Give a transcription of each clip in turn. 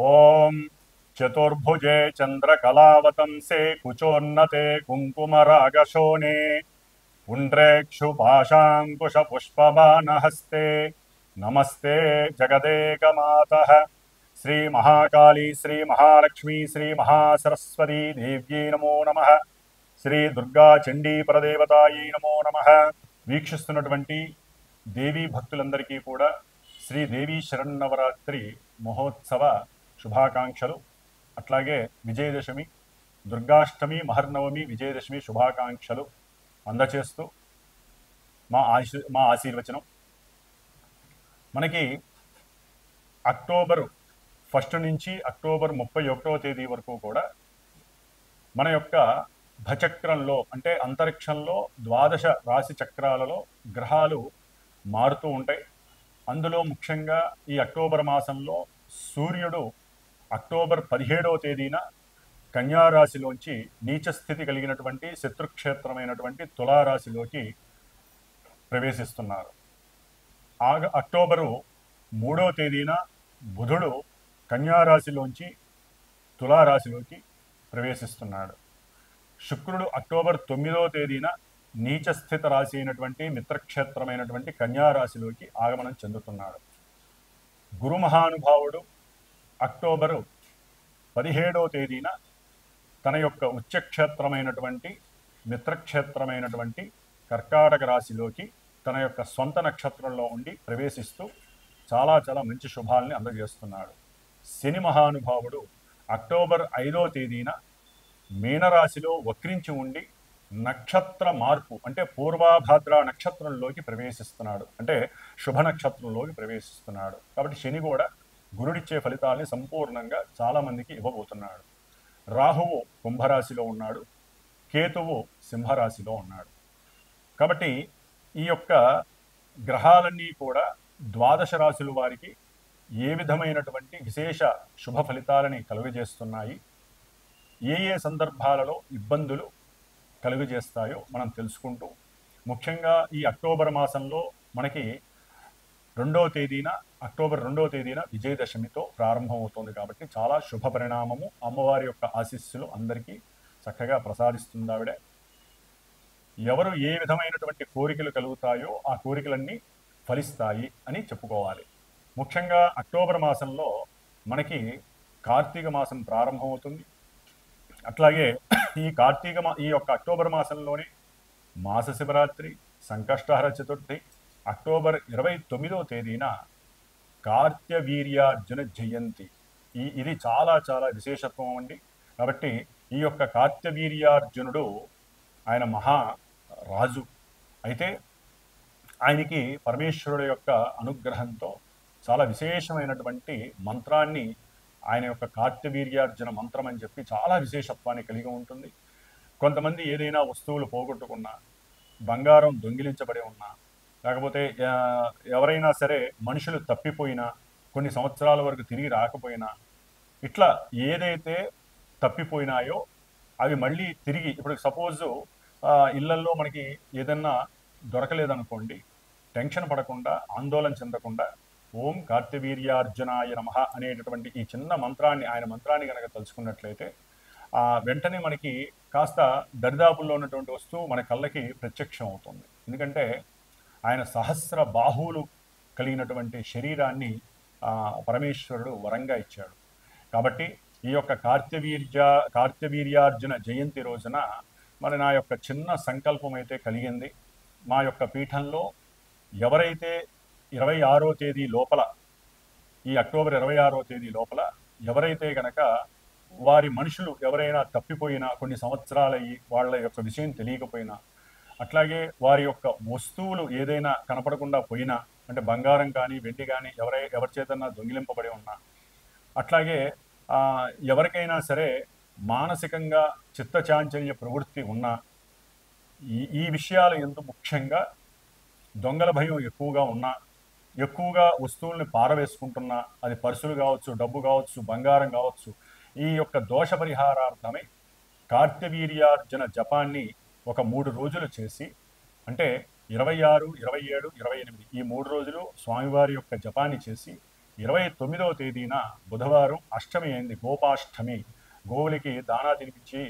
ఓం చతుర్భుజే చంద్రకళావతంసే కుచోన్నతే కుంకుమరాగశోణే పుండ్రేక్షుపాశాంకుశపుష్పబాణహస్తే నమస్తే జగదేకమాతః శ్రీమహాకాళీ శ్రీమహాలక్ష్మీ శ్రీమహాసరస్వతీ దేవ్యై నమో నమః. శ్రీ దుర్గా చండీ పరదేవతాయై నమో నమః. వీక్షిస్తున్నటువంటి దేవీ భక్తులందరికీ కూడా శ్రీదేవీ శరన్నవరాత్రి మహోత్సవ శుభాకాంక్షలు. అట్లాగే విజయదశమి, దుర్గాష్టమి, మహర్నవమి, విజయదశమి శుభాకాంక్షలు అందచేస్తూ మా ఆశీర్వచనం. మనకి అక్టోబర్ 1 నుంచి అక్టోబర్ 31వ తేదీ వరకు కూడా మన యొక్క భచక్రంలో అంటే అంతరిక్షంలో 12 రాశి చక్రాలలో గ్రహాలు మారుతూ ఉంటాయి. అందులో ముఖ్యంగా ఈ అక్టోబర్ మాసంలో సూర్యుడు అక్టోబర్ 17వ తేదీన కన్యారాశిలోంచి నీచస్థితి కలిగినటువంటి శత్రుక్షేత్రమైనటువంటి తులారాశిలోకి ప్రవేశిస్తున్నారు. అక్టోబరు 3వ తేదీన బుధుడు కన్యారాశిలోంచి తులారాశిలోకి ప్రవేశిస్తున్నాడు. శుక్రుడు అక్టోబర్ 9వ తేదీన నీచస్థిత రాశి అయినటువంటి మిత్రక్షేత్రమైనటువంటి కన్యారాశిలోకి ఆగమనం చెందుతున్నాడు. గురు మహానుభావుడు అక్టోబరు 17వ తేదీన తన యొక్క ఉచ్చక్షేత్రమైనటువంటి మిత్రక్షేత్రమైనటువంటి కర్కాటక రాశిలోకి తన యొక్క సొంత నక్షత్రంలో ఉండి ప్రవేశిస్తూ చాలా చాలా మంచి శుభాలని అందజేస్తున్నాడు. శని మహానుభావుడు అక్టోబర్ 5వ తేదీన మీనరాశిలో వక్రించి ఉండి నక్షత్ర మార్పు అంటే పూర్వాభాద్ర నక్షత్రంలోకి ప్రవేశిస్తున్నాడు, అంటే శుభ నక్షత్రంలోకి ప్రవేశిస్తున్నాడు. కాబట్టి శని కూడా గురుడిచ్చే ఫలితాలని సంపూర్ణంగా చాలామందికి ఇవ్వబోతున్నాడు. రాహువు కుంభరాశిలో ఉన్నాడు, కేతువు సింహరాశిలో ఉన్నాడు. కాబట్టి ఈ యొక్క గ్రహాలన్నీ కూడా 12 రాశుల వారికి ఏ విధమైనటువంటి విశేష శుభ ఫలితాలని కలుగజేస్తున్నాయి, ఏ ఏ సందర్భాలలో ఇబ్బందులు కలుగజేస్తాయో మనం తెలుసుకుంటూ, ముఖ్యంగా ఈ అక్టోబర్ మాసంలో మనకి అక్టోబర్ 2వ తేదీన విజయదశమితో ప్రారంభమవుతుంది. కాబట్టి చాలా శుభ పరిణామము. అమ్మవారి యొక్క ఆశీస్సులు అందరికీ చక్కగా ప్రసాదిస్తుంది ఆవిడే. ఎవరు ఏ విధమైనటువంటి కోరికలు కలుగుతాయో ఆ కోరికలన్నీ ఫలిస్తాయి అని చెప్పుకోవాలి. ముఖ్యంగా అక్టోబర్ మాసంలో మనకి కార్తీక మాసం ప్రారంభమవుతుంది. అట్లాగే ఈ యొక్క అక్టోబర్ మాసంలోనే మాస శివరాత్రి, సంకష్టహర చతుర్థి, అక్టోబర్ 29వ తేదీన కార్త్యవీర్యార్జున జయంతి. ఇది చాలా చాలా విశేషత్వం అండి. కాబట్టి ఈ యొక్క కార్త్యవీర్యార్జునుడు ఆయన మహారాజు అయితే ఆయనకి పరమేశ్వరుడు యొక్క అనుగ్రహంతో చాలా విశేషమైనటువంటి మంత్రాన్ని, ఆయన యొక్క కార్త్యవీర్యార్జున మంత్రం అని చెప్పి చాలా విశేషత్వాన్ని కలిగి ఉంటుంది. కొంతమంది ఏదైనా వస్తువులు పోగొట్టుకున్నా, బంగారం దొంగిలించబడి ఉన్నా, లేకపోతే ఎవరైనా సరే మనుషులు తప్పిపోయినా, కొన్ని సంవత్సరాల వరకు తిరిగి రాకపోయినా, ఇట్లా ఏదైతే తప్పిపోయినాయో అవి మళ్ళీ తిరిగి, ఇప్పుడు సపోజు ఇళ్లల్లో మనకి ఏదన్నా దొరకలేదనుకోండి, టెన్షన్ పడకుండా, ఆందోళన చెందకుండా ఓం కార్త్యవీర్యార్జునాయ నమః అనేటటువంటి ఈ చిన్న మంత్రాన్ని, ఆయన మంత్రాన్ని కనుక తలుచుకున్నట్లయితే వెంటనే మనకి కాస్త దరిదాపుల్లో ఉన్నటువంటి వస్తువు మన కళ్ళకి ప్రత్యక్షం అవుతుంది. ఎందుకంటే ఆయన సహస్ర బాహువులు కలిగినటువంటి శరీరాన్ని పరమేశ్వరుడు వరంగా ఇచ్చాడు. కాబట్టి ఈ యొక్క కార్త్యవీర్యార్జున జయంతి రోజున నా యొక్క చిన్న సంకల్పం అయితే కలిగింది. మా యొక్క పీఠంలో ఎవరైతే 26వ తేదీ లోపల, ఈ అక్టోబర్ 26వ తేదీ లోపల ఎవరైతే గనక వారి మనుషులు ఎవరైనా తప్పిపోయినా, కొన్ని సంవత్సరాలయ్యి వాళ్ళ యొక్క విషయం తెలియకపోయినా, అట్లాగే వారి యొక్క వస్తువులు ఏదైనా కనపడకుండా పోయినా, అంటే బంగారం కానీ వెండి కానీ ఎవరి చేతన్నా దొంగిలింపబడి ఉన్నా, అట్లాగే ఎవరికైనా సరే మానసికంగా చిత్తచాంచల్య ప్రవృత్తి ఉన్నా, ఈ విషయాలు ఎందు ముఖ్యంగా దొంగల భయం ఎక్కువగా ఉన్నా, ఎక్కువగా వస్తువుల్ని పారవేసుకుంటున్నా, అది పర్సులు కావచ్చు, డబ్బు కావచ్చు, బంగారం కావచ్చు, ఈ యొక్క దోష పరిహారార్థమై కార్త్యవీర్యార్జున జపాన్ని ఒక 3 రోజులు చేసి, అంటే 26, 27, 28 ఈ 3 రోజులు స్వామివారి యొక్క జపాన్ని చేసి 29వ తేదీన బుధవారం అష్టమి అయింది, గోపాష్టమి. గోవులకి దానా తినిపించి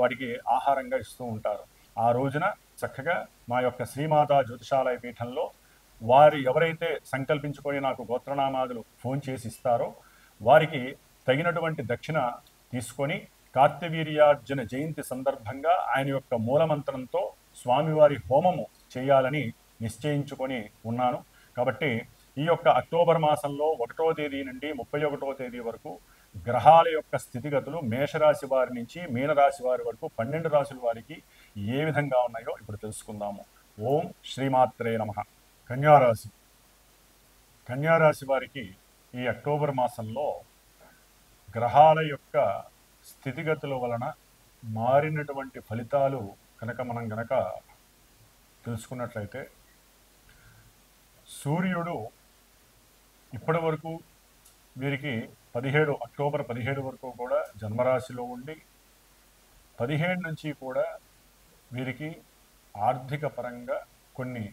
వాటికి ఆహారంగా ఇస్తూ ఉంటారు. ఆ రోజున చక్కగా మా యొక్క శ్రీమాతా జ్యోతిషాలయ పీఠంలో వారు ఎవరైతే సంకల్పించుకొని నాకు గోత్రనామాదులు ఫోన్ చేసి ఇస్తారో వారికి తగినటువంటి దక్షిణ తీసుకొని కార్తవీర్యార్జున జయంతి సందర్భంగా ఆయన యొక్క మూలమంత్రంతో స్వామివారి హోమము చేయాలని నిశ్చయించుకొని ఉన్నాను. కాబట్టి ఈ యొక్క అక్టోబర్ మాసంలో 1వ తేదీ నుండి 31వ తేదీ వరకు గ్రహాల యొక్క స్థితిగతులు మేషరాశి వారి నుంచి మీనరాశి వారి వరకు 12 రాశుల వారికి ఏ విధంగా ఉన్నాయో ఇప్పుడు తెలుసుకుందాము. ఓం శ్రీమాత్రే నమః. కన్యారాశి. కన్యారాశి వారికి ఈ అక్టోబర్ మాసంలో గ్రహాల యొక్క స్థితిగతుల వలన మారినటువంటి ఫలితాలు కనుక మనం తెలుసుకున్నట్లయితే, సూర్యుడు ఇప్పటి వరకు వీరికి అక్టోబర్ 17 వరకు కూడా జన్మరాశిలో ఉండి 15 నుంచి కూడా వీరికి ఆర్థిక పరంగా కొన్ని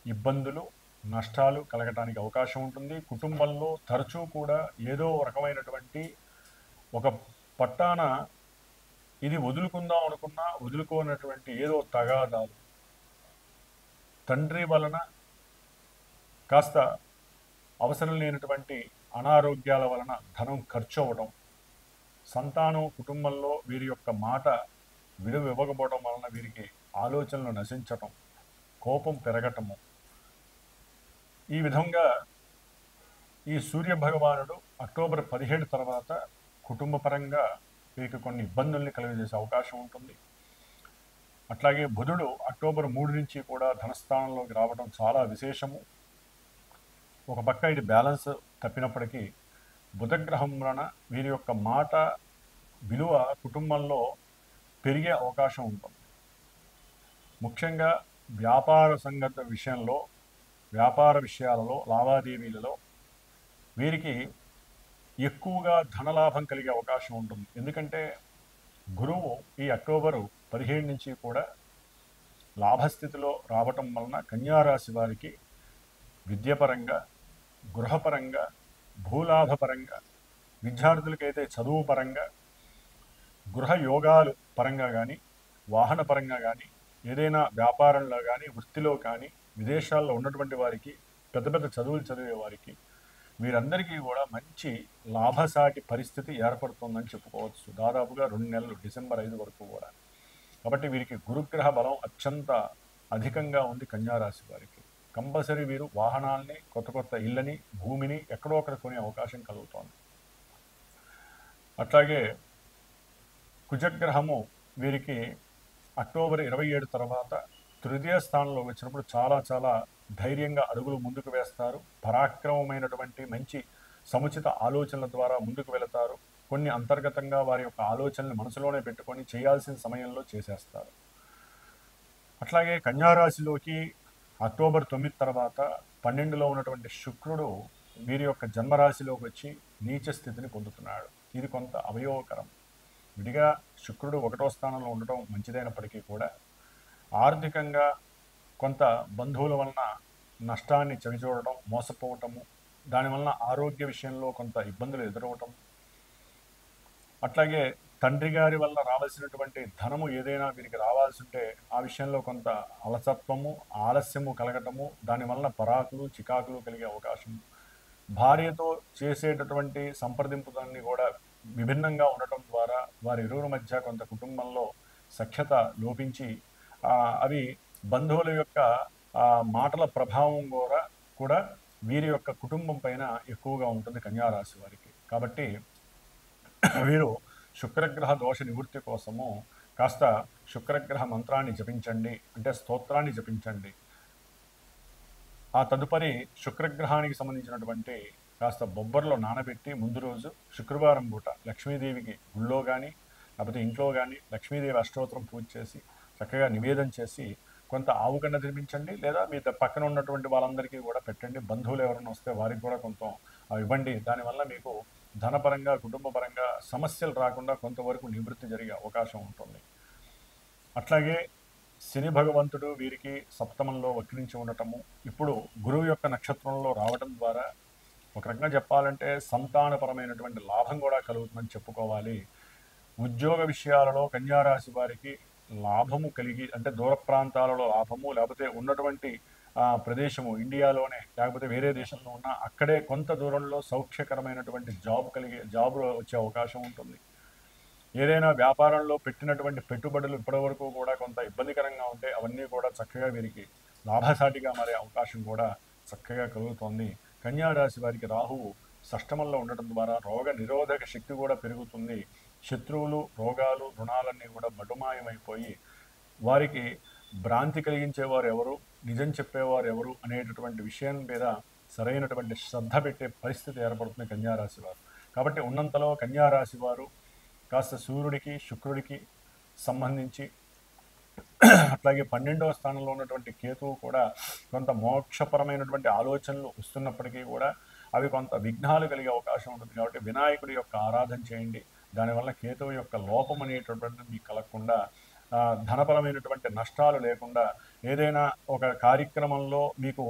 ఇబ్బందులు, నష్టాలు కలగటానికి అవకాశం ఉంటుంది. కుటుంబంలో తరచూ కూడా ఏదో రకమైనటువంటి ఒక పట్టాన ఇది వదులుకుందాం అనుకున్నా వదులుకోనటువంటి ఏదో తగాదాలు, తండ్రి వలన కాస్త అవసరం లేనటువంటి అనారోగ్యాల వలన ధనం ఖర్చు అవ్వడం, సంతానం కుటుంబంలో వీరి యొక్క మాట విలువ ఇవ్వకపోవడం వలన వీరికి ఆలోచనలు నశించటం, కోపం పెరగటము. ఈ విధంగా ఈ సూర్య భగవానుడు అక్టోబర్ 17 తర్వాత కుటుంబ పరంగా వీరికి కొన్ని ఇబ్బందుల్ని కలిగజేసే అవకాశం ఉంటుంది. అట్లాగే బుధుడు అక్టోబర్ 3 నుంచి కూడా ధనస్థానంలోకి రావడం చాలా విశేషము. ఒక పక్క ఇది బ్యాలెన్స్ తప్పినప్పటికీ బుధగ్రహం వలన వీరి యొక్క మాట విలువ కుటుంబంలో పెరిగే అవకాశం ఉంటుంది. ముఖ్యంగా వ్యాపార సంగత విషయంలో, వ్యాపార విషయాలలో, లావాదేవీలలో వీరికి ఎక్కువగా ధనలాభం కలిగే అవకాశం ఉంటుంది. ఎందుకంటే గురువు ఈ అక్టోబరు 17 నుంచి కూడా లాభస్థితిలో రావటం వలన కన్యారాశి వారికి విద్యపరంగా, గృహపరంగా, భూలాభపరంగా, విద్యార్థులకైతే చదువు పరంగా, గృహ యోగాలు పరంగా కానీ, వాహన పరంగా కానీ, ఏదైనా వ్యాపారంలో కానీ, వృత్తిలో కానీ, విదేశాల్లో ఉన్నటువంటి వారికి, పెద్ద పెద్ద చదువులు చదివే వారికి వీరందరికీ కూడా మంచి లాభసాటి పరిస్థితి ఏర్పడుతుందని చెప్పుకోవచ్చు. దాదాపుగా 2 నెలలు, డిసెంబర్ 5 వరకు కూడా. కాబట్టి వీరికి గురుగ్రహ బలం అత్యంత అధికంగా ఉంది. కన్యారాశి వారికి కంపల్సరీ వీరు వాహనాల్ని, కొత్త ఇళ్ళని, భూమిని ఎక్కడో అక్కడ కొనే అవకాశం కలుగుతోంది. అట్లాగే కుజగ్రహము వీరికి అక్టోబర్ 27 తర్వాత తృతీయ స్థానంలో వచ్చినప్పుడు చాలా ధైర్యంగా అడుగులు ముందుకు వేస్తారు. పరాక్రమమైనటువంటి మంచి సముచిత ఆలోచనల ద్వారా ముందుకు వెళతారు. కొన్ని అంతర్గతంగా వారి యొక్క ఆలోచనలు మనసులోనే పెట్టుకొని చేయాల్సిన సమయంలో చేసేస్తారు. అట్లాగే కన్యారాశిలోకి అక్టోబర్ 9 తర్వాత 12లో ఉన్నటువంటి శుక్రుడు వీరి యొక్క జన్మరాశిలోకి వచ్చి నీచ స్థితిని పొందుతున్నాడు. ఇది కొంత అవయోగకరం. విడిగా శుక్రుడు 1వ స్థానంలో ఉండటం మంచిదైనప్పటికీ కూడా ఆర్థికంగా కొంత బంధువుల వలన నష్టాన్ని చవిచూడటం, మోసపోవటము, దానివలన ఆరోగ్య విషయంలో కొంత ఇబ్బందులు ఎదురవటం, అట్లాగే తండ్రి గారి వల్ల రావాల్సినటువంటి ధనము ఏదైనా వీరికి రావాల్సి ఉంటే ఆ విషయంలో కొంత అలసత్వము, ఆలస్యము కలగటము, దానివల్ల పరాకులు, చికాకులు కలిగే అవకాశం, భార్యతో చేసేటటువంటి సంప్రదింపులన్నీ కూడా విభిన్నంగా ఉండటం ద్వారా వారి ఇరువురి మధ్య కొంత కుటుంబంలో సఖ్యత లోపించి అవి బంధువుల యొక్క మాటల ప్రభావం కూడా వీరి యొక్క కుటుంబం పైన ఎక్కువగా ఉంటుంది కన్యారాశి వారికి. కాబట్టి వీరు శుక్రగ్రహ దోష నివృత్తి కోసము కాస్త శుక్రగ్రహ మంత్రాన్ని జపించండి, అంటే స్తోత్రాన్ని జపించండి. ఆ తదుపరి శుక్రగ్రహానికి సంబంధించినటువంటి కాస్త బొబ్బర్లో నానబెట్టి ముందు రోజు శుక్రవారం పూట లక్ష్మీదేవికి గుళ్ళో కానీ లేకపోతే ఇంట్లో కానీ లక్ష్మీదేవి అష్టోత్తరం పూజ చేసి చక్కగా నివేదన చేసి కొంత ఆవుగడ్డ తినిపించండి, లేదా మీ పక్కన ఉన్నటువంటి వాళ్ళందరికీ కూడా పెట్టండి. బంధువులు ఎవరైనా వస్తే వారికి కూడా కొంత ఇవ్వండి. దానివల్ల మీకు ధనపరంగా, కుటుంబపరంగా సమస్యలు రాకుండా కొంతవరకు నివృత్తి జరిగే అవకాశం ఉంటుంది. అట్లాగే శని భగవంతుడు వీరికి సప్తమంలో వక్రించి ఉండటము, ఇప్పుడు గురువు యొక్క నక్షత్రంలో రావడం ద్వారా ఒక రకంగా చెప్పాలంటే సంతానపరమైనటువంటి లాభం కూడా కలుగుతుందని చెప్పుకోవాలి. ఉద్యోగ విషయాలలో కన్యారాశి వారికి లాభము కలిగి, అంటే దూర ప్రాంతాలలో లాభము, లేకపోతే ఉన్నటువంటి ప్రదేశము ఇండియాలోనే లేకపోతే వేరే దేశంలో ఉన్న అక్కడే కొంత దూరంలో సౌఖ్యకరమైనటువంటి జాబ్ వచ్చే అవకాశం ఉంటుంది. ఏదైనా వ్యాపారంలో పెట్టినటువంటి పెట్టుబడులు ఇప్పటివరకు కూడా కొంత ఇబ్బందికరంగా ఉంటే అవన్నీ కూడా చక్కగా వీరికి లాభసాటిగా మారే అవకాశం కూడా చక్కగా కలుగుతోంది. కన్యా రాశి వారికి రాహువు షష్టమంలో ఉండటం ద్వారా రోగ నిరోధక శక్తి కూడా పెరుగుతుంది. శత్రువులు, రోగాలు, రుణాలన్నీ కూడా మటుమాయమైపోయి వారికి భ్రాంతి కలిగించేవారు ఎవరు, నిజం చెప్పేవారు ఎవరు అనేటటువంటి విషయం మీద సరైనటువంటి శ్రద్ధ పెట్టే పరిస్థితి ఏర్పడుతుంది కన్యారాశి వారు. కాబట్టి ఉన్నంతలో కన్యారాశి వారు కాస్త సూర్యుడికి, శుక్రుడికి సంబంధించి, అట్లాగే 12వ స్థానంలో ఉన్నటువంటి కేతువు కూడా కొంత మోక్షపరమైనటువంటి ఆలోచనలు వస్తున్నప్పటికీ కూడా అవి కొంత విఘ్నాలు కలిగే అవకాశం ఉంటుంది. కాబట్టి వినాయకుడి యొక్క ఆరాధన చేయండి. దానివల్ల కేతువు యొక్క లోపం అనేటటువంటిది మీకు కలగకుండా, ధనపరమైనటువంటి నష్టాలు లేకుండా, ఏదైనా ఒక కార్యక్రమంలో మీకు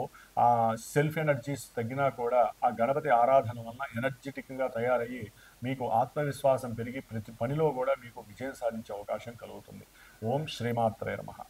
సెల్ఫ్ ఎనర్జీస్ తగ్గినా కూడా ఆ గణపతి ఆరాధన వలన ఎనర్జెటిక్గా తయారయ్యి మీకు ఆత్మవిశ్వాసం పెరిగి ప్రతి పనిలో కూడా మీకు విజయం సాధించే అవకాశం కలుగుతుంది. ఓం శ్రీమాత్రే నమః.